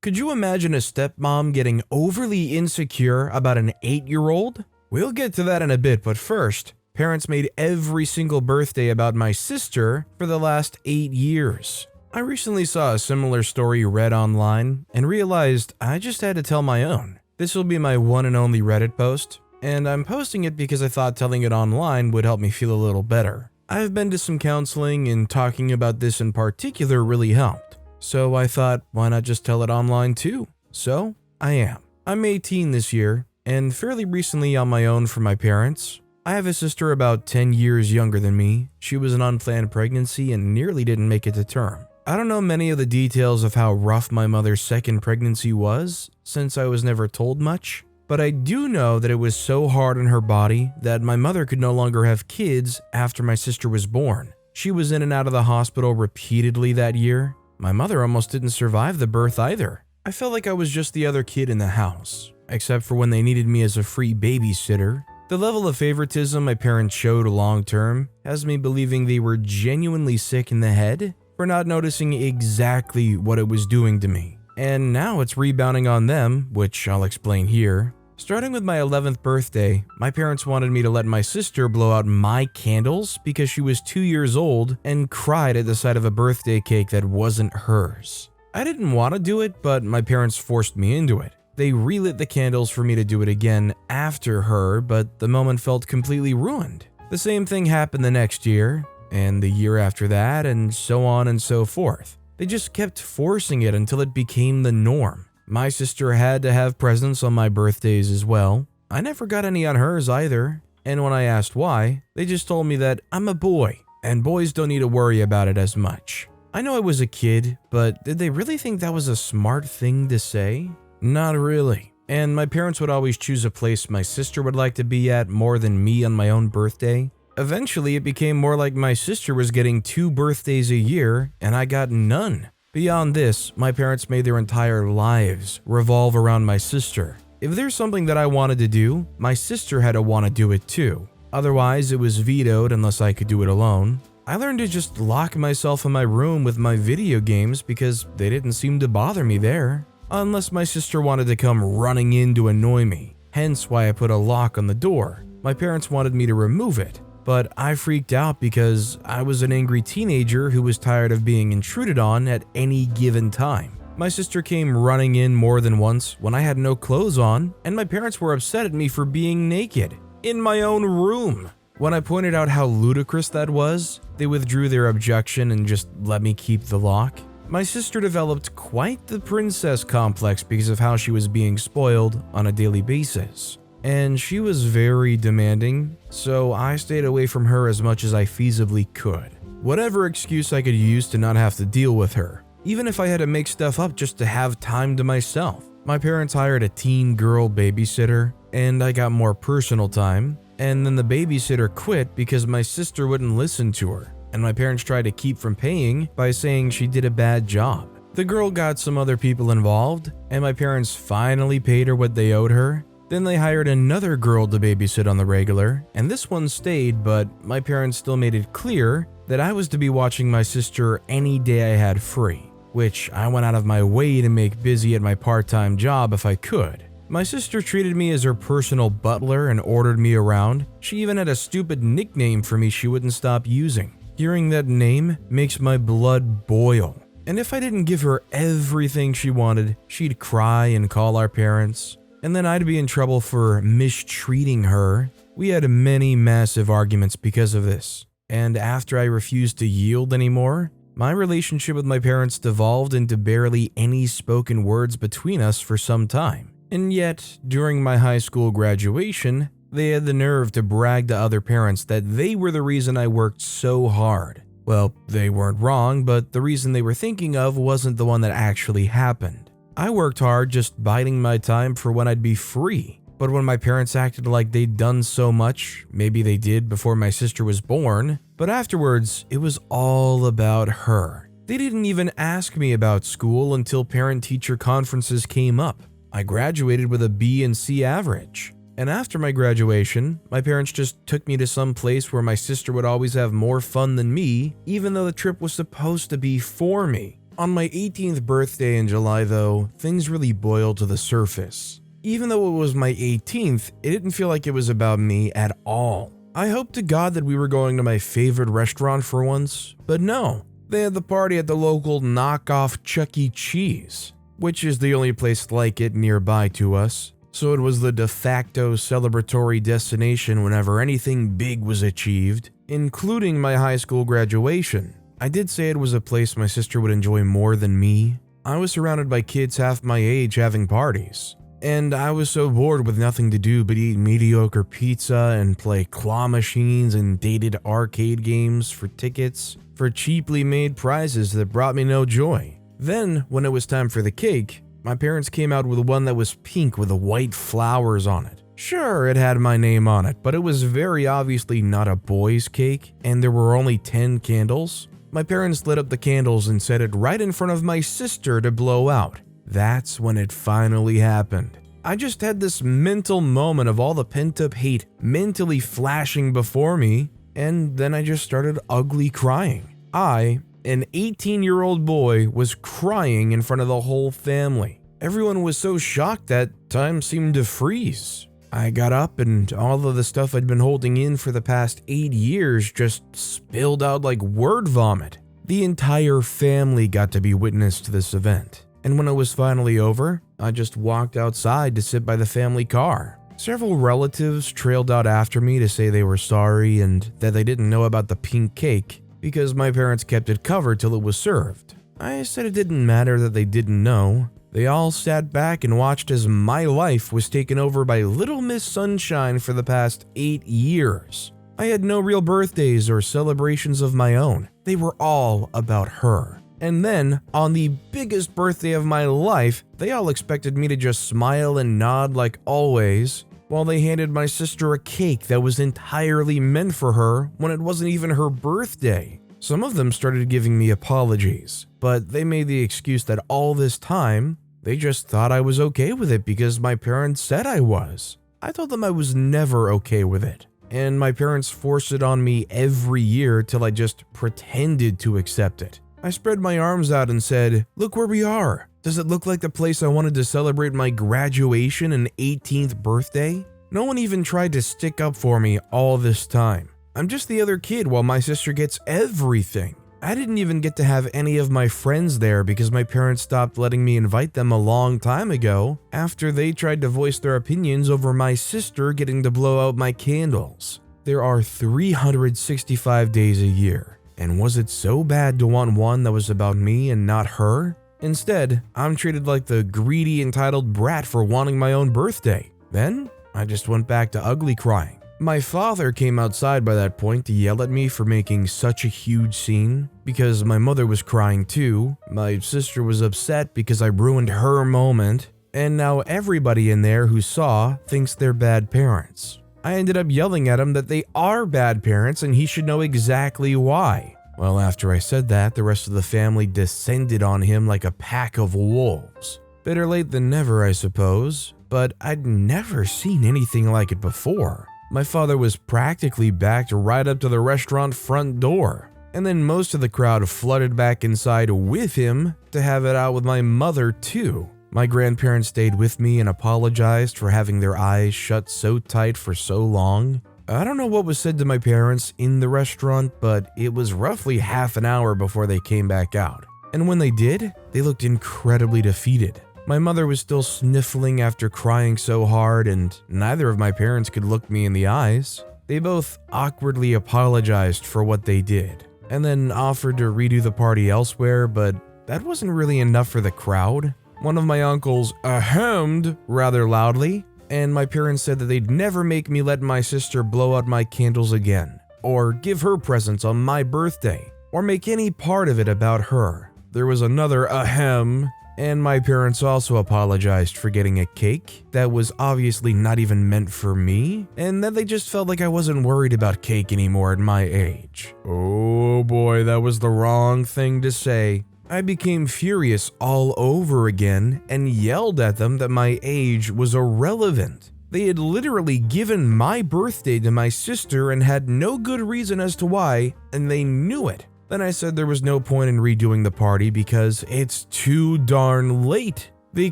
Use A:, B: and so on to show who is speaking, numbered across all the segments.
A: Could you imagine a stepmom getting overly insecure about an 8-year-old? We'll get to that in a bit, but first, parents made every single birthday about my sister for the last 8 years. I recently saw a similar story read online and realized I just had to tell my own. This will be my one and only Reddit post, and I'm posting it because I thought telling it online would help me feel a little better. I've been to some counseling and talking about this in particular really helped. So I thought, why not just tell it online too? So, I am. I'm 18 this year, and fairly recently on my own from my parents. I have a sister about 10 years younger than me. She was an unplanned pregnancy and nearly didn't make it to term. I don't know many of the details of how rough my mother's second pregnancy was, since I was never told much, but I do know that it was so hard on her body that my mother could no longer have kids after my sister was born. She was in and out of the hospital repeatedly that year. My mother almost didn't survive the birth either. I felt like I was just the other kid in the house, except for when they needed me as a free babysitter. The level of favoritism my parents showed long term has me believing they were genuinely sick in the head for not noticing exactly what it was doing to me. And now it's rebounding on them, which I'll explain here. Starting with my 11th birthday, my parents wanted me to let my sister blow out my candles because she was 2 years old and cried at the sight of a birthday cake that wasn't hers. I didn't want to do it, but my parents forced me into it. They relit the candles for me to do it again after her, but the moment felt completely ruined. The same thing happened the next year, and the year after that, and so on and so forth. They just kept forcing it until it became the norm. My sister had to have presents on my birthdays as well. I never got any on hers either, and when I asked why, they just told me that I'm a boy, and boys don't need to worry about it as much. I know I was a kid, but did they really think that was a smart thing to say? Not really. And my parents would always choose a place my sister would like to be at more than me on my own birthday. Eventually, it became more like my sister was getting 2 birthdays a year, and I got none. Beyond this, my parents made their entire lives revolve around my sister. If there's something that I wanted to do, my sister had to want to do it too. Otherwise, it was vetoed unless I could do it alone. I learned to just lock myself in my room with my video games because they didn't seem to bother me there. Unless my sister wanted to come running in to annoy me. Hence why I put a lock on the door. My parents wanted me to remove it, but I freaked out because I was an angry teenager who was tired of being intruded on at any given time. My sister came running in more than once when I had no clothes on, and my parents were upset at me for being naked in my own room. When I pointed out how ludicrous that was, they withdrew their objection and just let me keep the lock. My sister developed quite the princess complex because of how she was being spoiled on a daily basis. And she was very demanding, so I stayed away from her as much as I feasibly could. Whatever excuse I could use to not have to deal with her, even if I had to make stuff up just to have time to myself. My parents hired a teen girl babysitter, and I got more personal time, and then the babysitter quit because my sister wouldn't listen to her, and my parents tried to keep from paying by saying she did a bad job. The girl got some other people involved, and my parents finally paid her what they owed her. Then they hired another girl to babysit on the regular, and this one stayed, but my parents still made it clear that I was to be watching my sister any day I had free, which I went out of my way to make busy at my part-time job if I could. My sister treated me as her personal butler and ordered me around. She even had a stupid nickname for me she wouldn't stop using. Hearing that name makes my blood boil. And if I didn't give her everything she wanted, she'd cry and call our parents. And then I'd be in trouble for mistreating her. We had many massive arguments because of this. And after I refused to yield anymore, my relationship with my parents devolved into barely any spoken words between us for some time. And yet, during my high school graduation, they had the nerve to brag to other parents that they were the reason I worked so hard. Well, they weren't wrong, but the reason they were thinking of wasn't the one that actually happened. I worked hard just biding my time for when I'd be free. But when my parents acted like they'd done so much, maybe they did before my sister was born, but afterwards, it was all about her. They didn't even ask me about school until parent-teacher conferences came up. I graduated with a B and C average. And after my graduation, my parents just took me to some place where my sister would always have more fun than me, even though the trip was supposed to be for me. On my 18th birthday in July though, things really boiled to the surface. Even though it was my 18th, it didn't feel like it was about me at all. I hoped to God that we were going to my favorite restaurant for once, but no. They had the party at the local knockoff Chuck E. Cheese, which is the only place like it nearby to us, so it was the de facto celebratory destination whenever anything big was achieved, including my high school graduation. I did say it was a place my sister would enjoy more than me. I was surrounded by kids half my age having parties, and I was so bored with nothing to do but eat mediocre pizza and play claw machines and dated arcade games for tickets for cheaply made prizes that brought me no joy. Then, when it was time for the cake, my parents came out with one that was pink with white flowers on it. Sure, it had my name on it, but it was very obviously not a boy's cake, and there were only 10 candles. My parents lit up the candles and set it right in front of my sister to blow out. That's when it finally happened. I just had this mental moment of all the pent-up hate mentally flashing before me, and then I just started ugly crying. I, an 18-year-old boy, was crying in front of the whole family. Everyone was so shocked that time seemed to freeze. I got up and all of the stuff I'd been holding in for the past 8 years just spilled out like word vomit. The entire family got to be witness to this event. And when it was finally over, I just walked outside to sit by the family car. Several relatives trailed out after me to say they were sorry and that they didn't know about the pink cake because my parents kept it covered till it was served. I said it didn't matter that they didn't know. They all sat back and watched as my life was taken over by Little Miss Sunshine for the past 8 years. I had no real birthdays or celebrations of my own. They were all about her. And then, on the biggest birthday of my life, they all expected me to just smile and nod like always, while they handed my sister a cake that was entirely meant for her when it wasn't even her birthday. Some of them started giving me apologies, but they made the excuse that all this time, they just thought I was okay with it because my parents said I was. I told them I was never okay with it, and my parents forced it on me every year till I just pretended to accept it. I spread my arms out and said, "Look where we are. Does it look like the place I wanted to celebrate my graduation and 18th birthday?" No one even tried to stick up for me all this time. I'm just the other kid while my sister gets everything. I didn't even get to have any of my friends there because my parents stopped letting me invite them a long time ago after they tried to voice their opinions over my sister getting to blow out my candles. There are 365 days a year. And was it so bad to want one that was about me and not her? Instead, I'm treated like the greedy, entitled brat for wanting my own birthday. Then, I just went back to ugly crying. My father came outside by that point to yell at me for making such a huge scene, because my mother was crying too, my sister was upset because I ruined her moment, and now everybody in there who saw thinks they're bad parents. I ended up yelling at him that they are bad parents and he should know exactly why. Well, after I said that, the rest of the family descended on him like a pack of wolves. Better late than never, I suppose, but I'd never seen anything like it before. My father was practically backed right up to the restaurant front door, and then most of the crowd flooded back inside with him to have it out with my mother too. My grandparents stayed with me and apologized for having their eyes shut so tight for so long. I don't know what was said to my parents in the restaurant, but it was roughly half an hour before they came back out. And when they did, they looked incredibly defeated. My mother was still sniffling after crying so hard, and neither of my parents could look me in the eyes. They both awkwardly apologized for what they did, and then offered to redo the party elsewhere, but that wasn't really enough for the crowd. One of my uncles ahemed rather loudly, and my parents said that they'd never make me let my sister blow out my candles again, or give her presents on my birthday, or make any part of it about her. There was another ahem, and my parents also apologized for getting a cake that was obviously not even meant for me, and that they just felt like I wasn't worried about cake anymore at my age. Oh boy, that was the wrong thing to say. I became furious all over again and yelled at them that my age was irrelevant. They had literally given my birthday to my sister and had no good reason as to why, and they knew it. Then I said there was no point in redoing the party because it's too darn late. They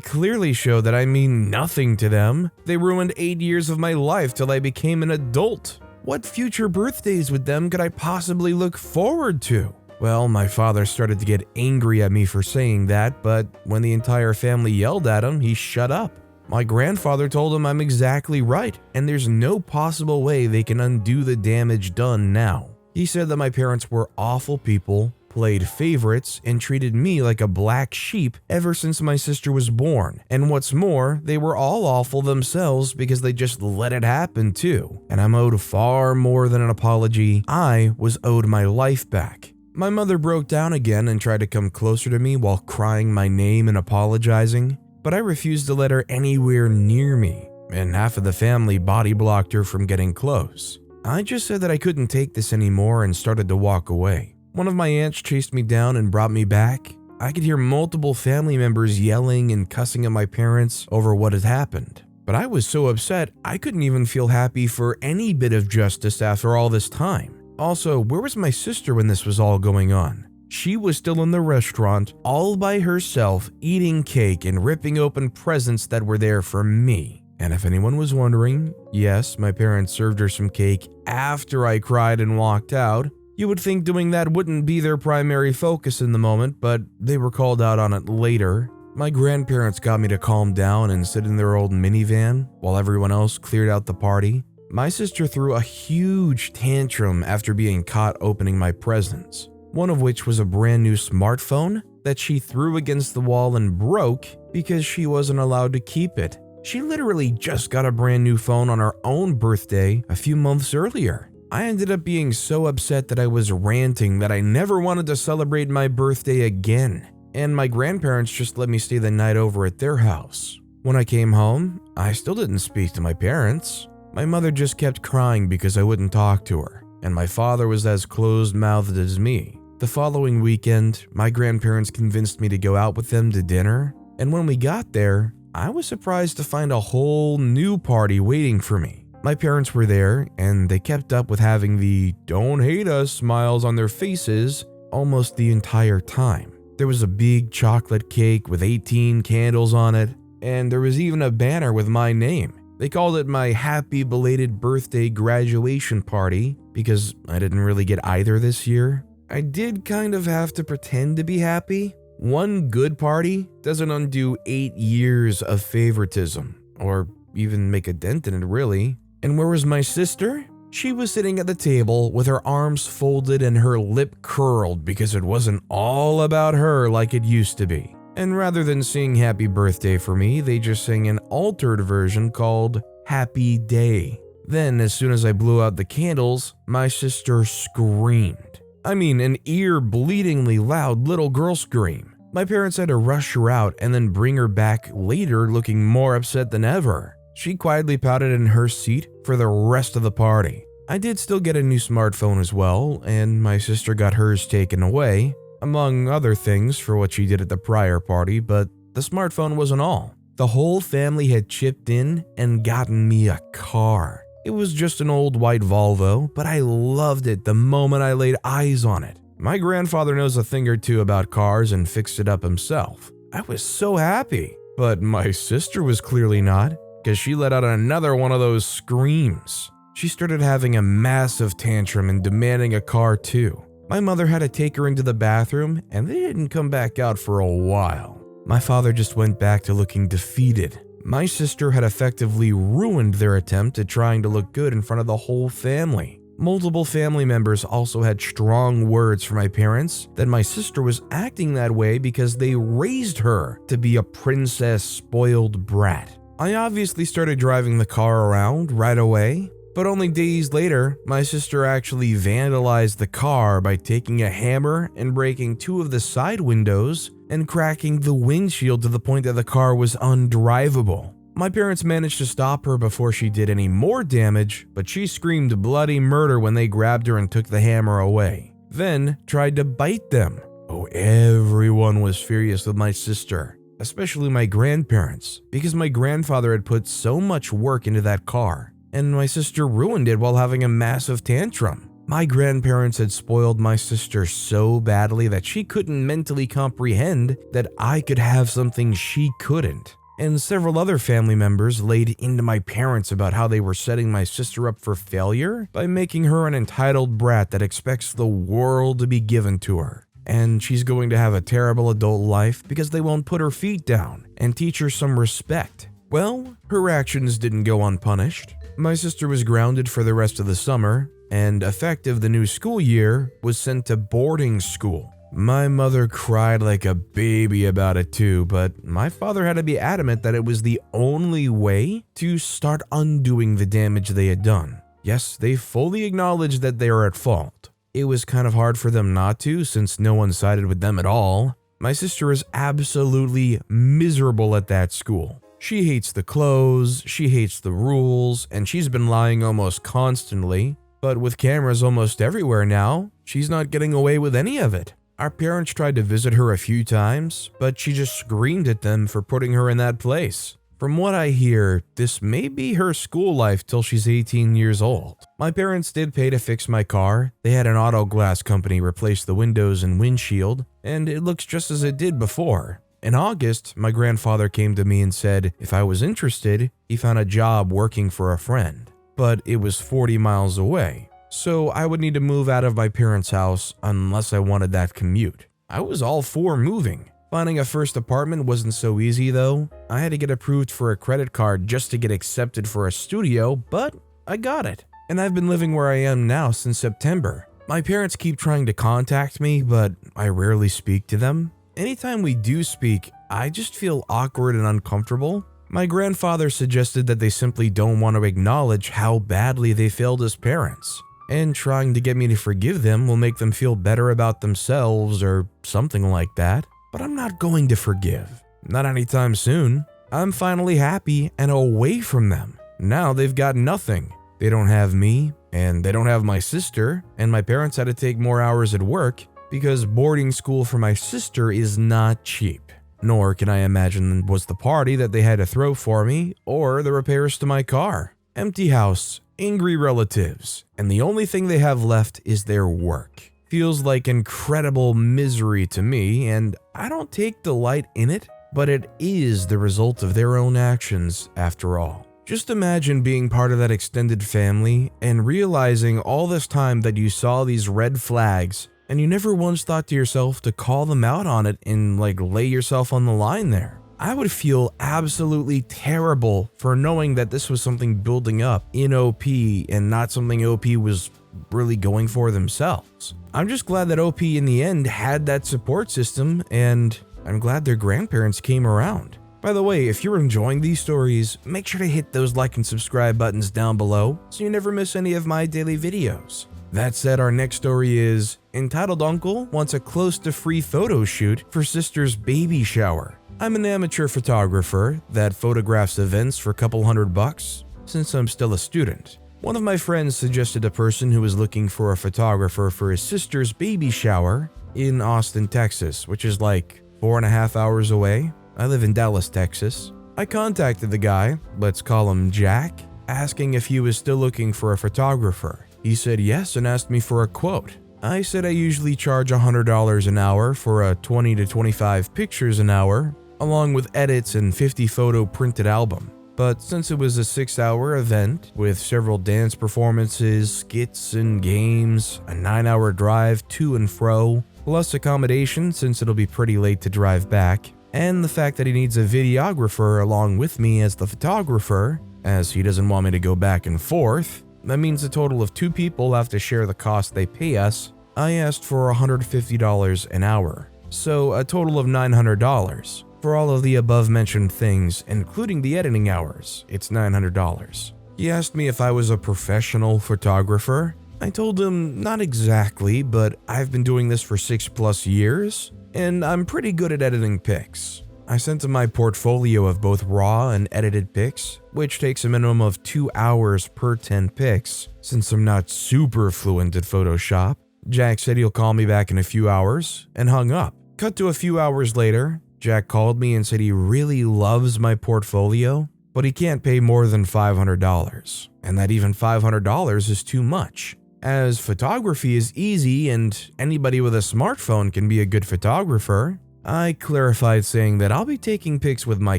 A: clearly show that I mean nothing to them. They ruined 8 years of my life till I became an adult. What future birthdays with them could I possibly look forward to? Well, my father started to get angry at me for saying that, but when the entire family yelled at him, he shut up. My grandfather told him I'm exactly right, and there's no possible way they can undo the damage done now. He said that my parents were awful people, played favorites, and treated me like a black sheep ever since my sister was born. And what's more, they were all awful themselves because they just let it happen too. And I'm owed far more than an apology. I was owed my life back. My mother broke down again and tried to come closer to me while crying my name and apologizing, but I refused to let her anywhere near me, and half of the family body blocked her from getting close. I just said that I couldn't take this anymore and started to walk away. One of my aunts chased me down and brought me back. I could hear multiple family members yelling and cussing at my parents over what had happened. But I was so upset, I couldn't even feel happy for any bit of justice after all this time. Also, where was my sister when this was all going on? She was still in the restaurant, all by herself, eating cake and ripping open presents that were there for me. And if anyone was wondering, yes, my parents served her some cake after I cried and walked out. You would think doing that wouldn't be their primary focus in the moment, but they were called out on it later. My grandparents got me to calm down and sit in their old minivan while everyone else cleared out the party. My sister threw a huge tantrum after being caught opening my presents, one of which was a brand new smartphone that she threw against the wall and broke because she wasn't allowed to keep it. She literally just got a brand new phone on her own birthday a few months earlier. I ended up being so upset that I was ranting that I never wanted to celebrate my birthday again, and my grandparents just let me stay the night over at their house. When I came home, I still didn't speak to my parents. My mother just kept crying because I wouldn't talk to her, and my father was as closed-mouthed as me. The following weekend, my grandparents convinced me to go out with them to dinner, and when we got there, I was surprised to find a whole new party waiting for me. My parents were there, and they kept up with having the "don't hate us" smiles on their faces almost the entire time. There was a big chocolate cake with 18 candles on it, and there was even a banner with my name. They called it my happy belated birthday graduation party because I didn't really get either this year. I did kind of have to pretend to be happy. One good party doesn't undo 8 years of favoritism, or even make a dent in it really. And where was my sister? She was sitting at the table with her arms folded and her lip curled because it wasn't all about her like it used to be. And rather than sing happy birthday for me, they just sang an altered version called Happy Day. Then, as soon as I blew out the candles, my sister screamed. I mean, an ear-bleedingly loud little girl scream. My parents had to rush her out and then bring her back later looking more upset than ever. She quietly pouted in her seat for the rest of the party. I did still get a new smartphone as well, and my sister got hers taken away, among other things for what she did at the prior party, but the smartphone wasn't all. The whole family had chipped in and gotten me a car. It was just an old white Volvo, but I loved it the moment I laid eyes on it. My grandfather knows a thing or two about cars and fixed it up himself. I was so happy. But my sister was clearly not, because she let out another one of those screams. She started having a massive tantrum and demanding a car too. My mother had to take her into the bathroom, and they didn't come back out for a while. My father just went back to looking defeated. My sister had effectively ruined their attempt at trying to look good in front of the whole family. Multiple family members also had strong words for my parents that my sister was acting that way because they raised her to be a princess spoiled brat. I obviously started driving the car around right away, but only days later, my sister actually vandalized the car by taking a hammer and breaking 2 of the side windows and cracking the windshield to the point that the car was undrivable. My parents managed to stop her before she did any more damage, but she screamed bloody murder when they grabbed her and took the hammer away, then tried to bite them. Oh, everyone was furious with my sister, especially my grandparents, because my grandfather had put so much work into that car, and my sister ruined it while having a massive tantrum. My grandparents had spoiled my sister so badly that she couldn't mentally comprehend that I could have something she couldn't. And several other family members laid into my parents about how they were setting my sister up for failure by making her an entitled brat that expects the world to be given to her. And she's going to have a terrible adult life because they won't put her feet down and teach her some respect. Well, her actions didn't go unpunished. My sister was grounded for the rest of the summer, and effective the new school year, was sent to boarding school. My mother cried like a baby about it too, but my father had to be adamant that it was the only way to start undoing the damage they had done. Yes, they fully acknowledged that they are at fault. It was kind of hard for them not to, since no one sided with them at all. My sister is absolutely miserable at that school. She hates the clothes, she hates the rules, and she's been lying almost constantly. But with cameras almost everywhere now, she's not getting away with any of it. Our parents tried to visit her a few times, but she just screamed at them for putting her in that place. From what I hear, this may be her school life till she's 18 years old. My parents did pay to fix my car. They had an auto glass company replace the windows and windshield, and it looks just as it did before. In August, my grandfather came to me and said if I was interested, he found a job working for a friend. But it was 40 miles away, so I would need to move out of my parents' house unless I wanted that commute. I was all for moving. Finding a first apartment wasn't so easy though. I had to get approved for a credit card just to get accepted for a studio, but I got it. And I've been living where I am now since September. My parents keep trying to contact me, but I rarely speak to them. Anytime we do speak, I just feel awkward and uncomfortable. My grandfather suggested that they simply don't want to acknowledge how badly they failed as parents, and trying to get me to forgive them will make them feel better about themselves or something like that. But I'm not going to forgive. Not anytime soon. I'm finally happy and away from them. Now they've got nothing. They don't have me, and they don't have my sister, and my parents had to take more hours at work because boarding school for my sister is not cheap. Nor can I imagine was the party that they had to throw for me or the repairs to my car. Empty house, angry relatives, and the only thing they have left is their work. Feels like incredible misery to me, and I don't take delight in it, but it is the result of their own actions after all. Just imagine being part of that extended family and realizing all this time that you saw these red flags and you never once thought to yourself to call them out on it and lay yourself on the line there. I would feel absolutely terrible for knowing that this was something building up in OP and not something OP was really going for themselves. I'm just glad that OP in the end had that support system, and I'm glad their grandparents came around. By the way, if you're enjoying these stories, make sure to hit those like and subscribe buttons down below so you never miss any of my daily videos. That said, our next story is Entitled Uncle Wants a Close to Free Photo Shoot for Sister's Baby Shower. I'm an amateur photographer that photographs events for a couple $100 since I'm still a student. One of my friends suggested a person who was looking for a photographer for his sister's baby shower in Austin, Texas, which is 4.5 hours away. I live in Dallas, Texas. I contacted the guy, let's call him Jack, asking if he was still looking for a photographer. He said yes and asked me for a quote. I said I usually charge $100 an hour for a 20 to 25 pictures an hour, along with edits and 50 photo printed album. But since it was a 6-hour event with several dance performances, skits and games, a 9-hour drive to and fro, plus accommodation since it'll be pretty late to drive back, and the fact that he needs a videographer along with me as the photographer, as he doesn't want me to go back and forth, that means a total of 2 people have to share the cost they pay us. I asked for $150 an hour, so a total of $900. For all of the above mentioned things, including the editing hours, it's $900. He asked me if I was a professional photographer. I told him not exactly, but I've been doing this for 6+ years, and I'm pretty good at editing pics. I sent him my portfolio of both raw and edited pics, which takes a minimum of 2 hours per 10 pics, since I'm not super fluent at Photoshop. Jack said he'll call me back in a few hours, and hung up. Cut to a few hours later, Jack called me and said he really loves my portfolio, but he can't pay more than $500, and that even $500 is too much. as photography is easy and anybody with a smartphone can be a good photographer. I clarified saying that I'll be taking pics with my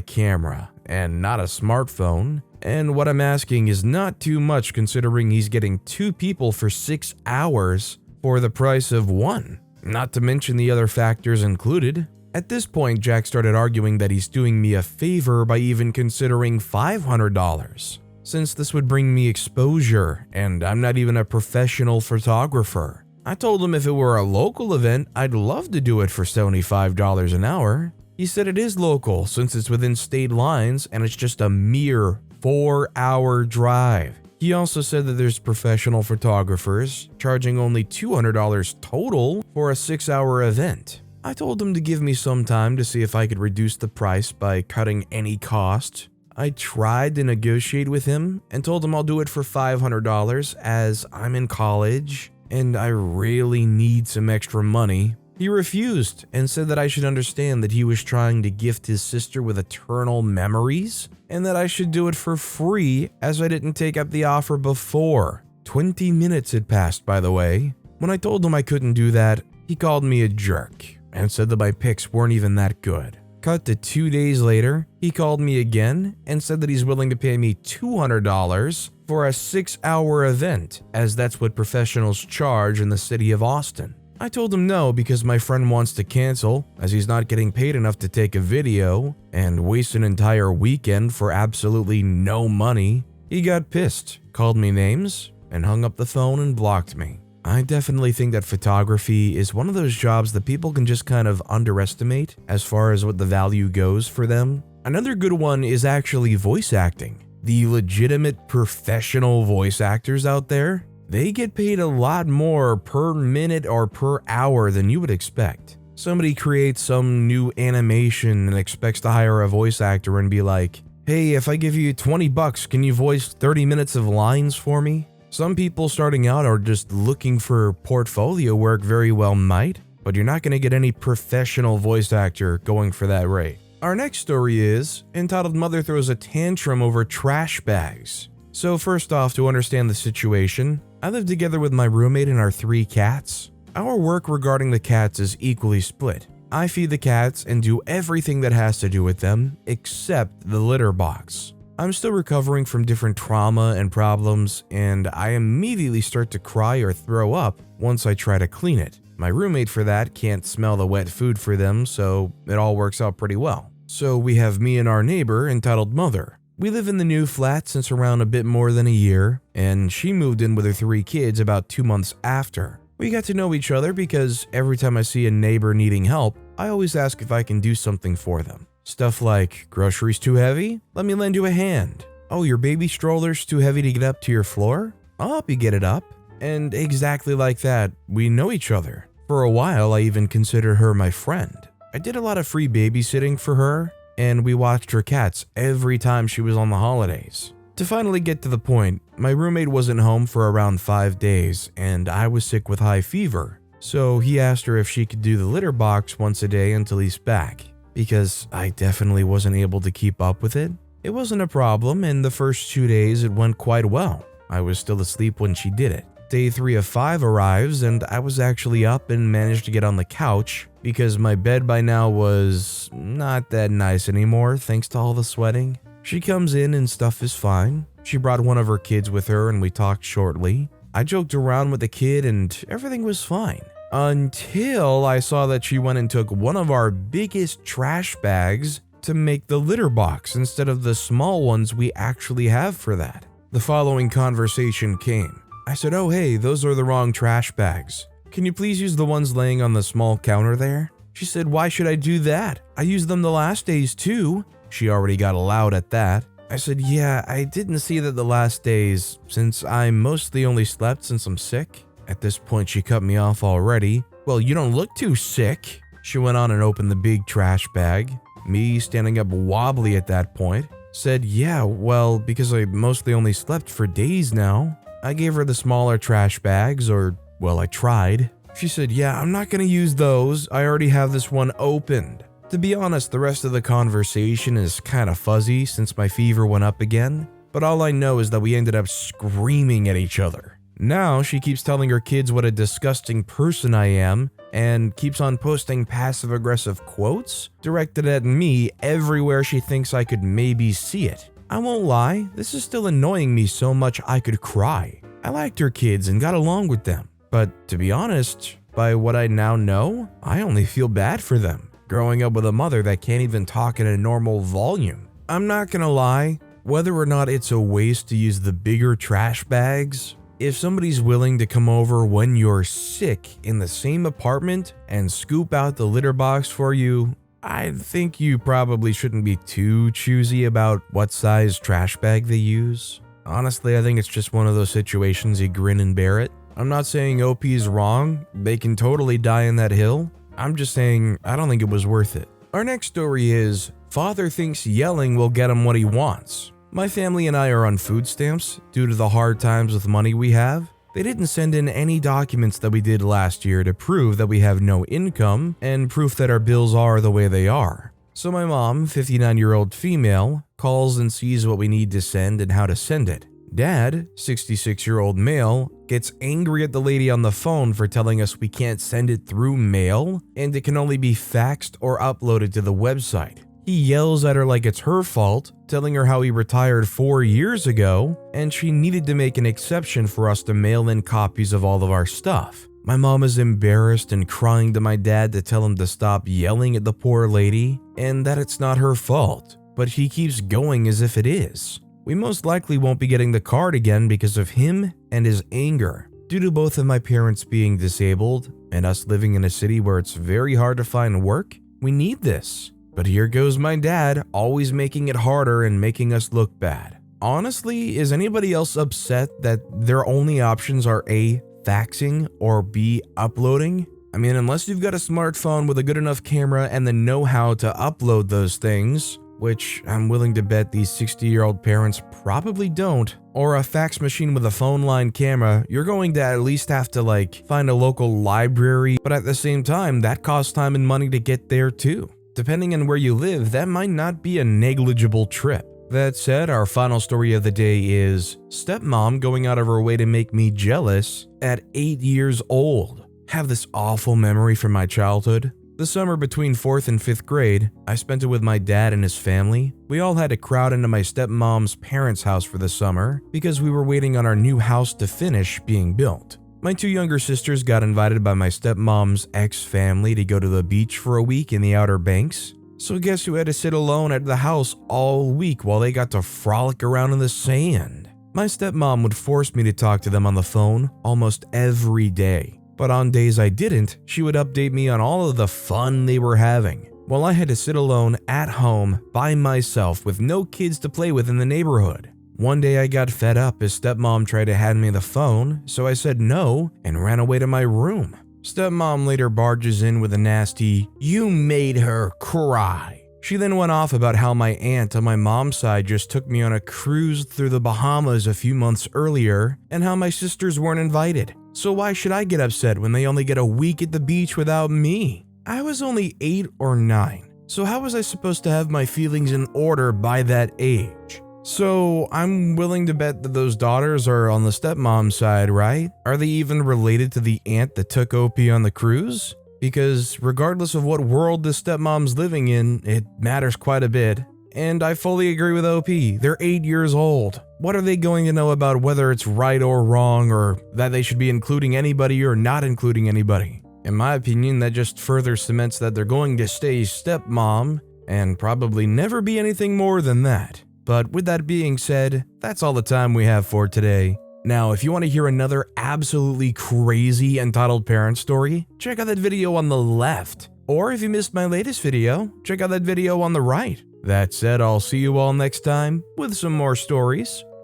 A: camera and not a smartphone, and what I'm asking is not too much considering he's getting 2 people for 6 hours for the price of 1, not to mention the other factors included. At this point, Jack started arguing that he's doing me a favor by even considering $500, since this would bring me exposure and I'm not even a professional photographer. I told him if it were a local event, I'd love to do it for $75 an hour. He said it is local since it's within state lines and it's just a mere 4-hour drive. He also said that there's professional photographers charging only $200 total for a 6-hour event. I told him to give me some time to see if I could reduce the price by cutting any cost. I tried to negotiate with him and told him I'll do it for $500 as I'm in college and I really need some extra money. He refused and said that I should understand that he was trying to gift his sister with eternal memories and that I should do it for free as I didn't take up the offer before. 20 minutes had passed, by the way. When I told him I couldn't do that, he called me a jerk and said that my pics weren't even that good. Cut to 2 days later, he called me again and said that he's willing to pay me $200 for a 6-hour event, as that's what professionals charge in the city of Austin. I told him no because my friend wants to cancel as he's not getting paid enough to take a video and waste an entire weekend for absolutely no money. He got pissed, called me names, and hung up the phone and blocked me. I definitely think that photography is one of those jobs that people can just kind of underestimate as far as what the value goes for them. Another good one is actually voice acting. The legitimate professional voice actors out there, they get paid a lot more per minute or per hour than you would expect. Somebody creates some new animation and expects to hire a voice actor and be like, hey, if I give you $20, can you voice 30 minutes of lines for me? Some people starting out are just looking for portfolio work very well might, but you're not going to get any professional voice actor going for that rate. Our next story is entitled Mother Throws a Tantrum Over Trash Bags. So first off, to understand the situation, I live together with my roommate and our 3 cats. Our work regarding the cats is equally split. I feed the cats and do everything that has to do with them, except the litter box. I'm still recovering from different trauma and problems, and I immediately start to cry or throw up once I try to clean it. My roommate for that can't smell the wet food for them, so it all works out pretty well. So we have me and our neighbor entitled Mother. We live in the new flat since around a bit more than a year, and she moved in with her 3 kids about 2 months after. We got to know each other because every time I see a neighbor needing help, I always ask if I can do something for them. Stuff like, groceries too heavy? Let me lend you a hand. Oh, your baby stroller's too heavy to get up to your floor? I'll help you get it up. And exactly like that, we know each other. For a while, I even considered her my friend. I did a lot of free babysitting for her, and we watched her cats every time she was on the holidays. To finally get to the point, my roommate wasn't home for around 5 days, and I was sick with high fever. So he asked her if she could do the litter box once a day until he's back, because I definitely wasn't able to keep up with it. It wasn't a problem, and the first 2 days it went quite well. I was still asleep when she did it. Day 3 of 5 arrives, and I was actually up and managed to get on the couch because my bed by now was not that nice anymore thanks to all the sweating. She comes in and stuff is fine. She brought one of her kids with her and we talked shortly. I joked around with the kid and everything was fine. Until I saw that she went and took one of our biggest trash bags to make the litter box instead of the small ones we actually have for that. The following conversation came. I said, oh hey, those are the wrong trash bags. Can you please use the ones laying on the small counter there? She said, why should I do that? I used them the last days too. She already got loud at that. I said, yeah, I didn't see that the last days since I mostly only slept since I'm sick. At this point, she cut me off already. Well, you don't look too sick. She went on and opened the big trash bag. Me, standing up wobbly at that point, said, yeah, well, because I mostly only slept for days now. I gave her the smaller trash bags, or, well, I tried. She said, yeah, I'm not gonna use those. I already have this one opened. To be honest, the rest of the conversation is kind of fuzzy since my fever went up again, but all I know is that we ended up screaming at each other. Now she keeps telling her kids what a disgusting person I am and keeps on posting passive-aggressive quotes directed at me everywhere she thinks I could maybe see it. I won't lie, this is still annoying me so much I could cry. I liked her kids and got along with them, but to be honest, by what I now know, I only feel bad for them, growing up with a mother that can't even talk in a normal volume. I'm not gonna lie, whether or not it's a waste to use the bigger trash bags, if somebody's willing to come over when you're sick in the same apartment and scoop out the litter box for you, I think you probably shouldn't be too choosy about what size trash bag they use. Honestly, I think it's just one of those situations you grin and bear it. I'm not saying OP is wrong, they can totally die in that hill. I'm just saying I don't think it was worth it. Our next story is, father thinks yelling will get him what he wants. My family and I are on food stamps due to the hard times with money we have. They didn't send in any documents that we did last year to prove that we have no income and proof that our bills are the way they are. So my mom, 59-year-old female, calls and sees what we need to send and how to send it. Dad, 66-year-old male, gets angry at the lady on the phone for telling us we can't send it through mail and it can only be faxed or uploaded to the website. He yells at her like it's her fault, telling her how he retired 4 years ago and she needed to make an exception for us to mail in copies of all of our stuff. My mom is embarrassed and crying to my dad to tell him to stop yelling at the poor lady and that it's not her fault, but he keeps going as if it is. We most likely won't be getting the card again because of him and his anger. Due to both of my parents being disabled and us living in a city where it's very hard to find work, we need this. But here goes my dad, always making it harder and making us look bad. Honestly, is anybody else upset that their only options are A, faxing, or B, uploading? I mean, unless you've got a smartphone with a good enough camera and the know-how to upload those things, which I'm willing to bet these 60-year-old parents probably don't, or a fax machine with a phone line camera, you're going to at least have to find a local library, but at the same time, that costs time and money to get there too. Depending on where you live, that might not be a negligible trip. That said, our final story of the day is stepmom going out of her way to make me jealous at 8 years old. Have this awful memory from my childhood. The summer between 4th and 5th grade, I spent it with my dad and his family. We all had to crowd into my stepmom's parents' house for the summer because we were waiting on our new house to finish being built. My 2 younger sisters got invited by my stepmom's ex-family to go to the beach for a week in the Outer Banks. So guess who had to sit alone at the house all week while they got to frolic around in the sand? My stepmom would force me to talk to them on the phone almost every day. But on days I didn't, she would update me on all of the fun they were having, while I had to sit alone at home by myself with no kids to play with in the neighborhood. One day I got fed up as stepmom tried to hand me the phone, so I said no and ran away to my room. Stepmom later barges in with a nasty, "You made her cry." She then went off about how my aunt on my mom's side just took me on a cruise through the Bahamas a few months earlier and how my sisters weren't invited. So why should I get upset when they only get a week at the beach without me? I was only 8 or 9, so how was I supposed to have my feelings in order by that age? So I'm willing to bet that those daughters are on the stepmom side, right? Are they even related to the aunt that took OP on the cruise? Because regardless of what world the stepmom's living in, it matters quite a bit. And I fully agree with OP, they're 8 years old. What are they going to know about whether it's right or wrong, or that they should be including anybody or not including anybody? In my opinion, that just further cements that they're going to stay stepmom and probably never be anything more than that. But with that being said, that's all the time we have for today. Now, if you want to hear another absolutely crazy entitled parent story, check out that video on the left. Or if you missed my latest video, check out that video on the right. That said, I'll see you all next time with some more stories.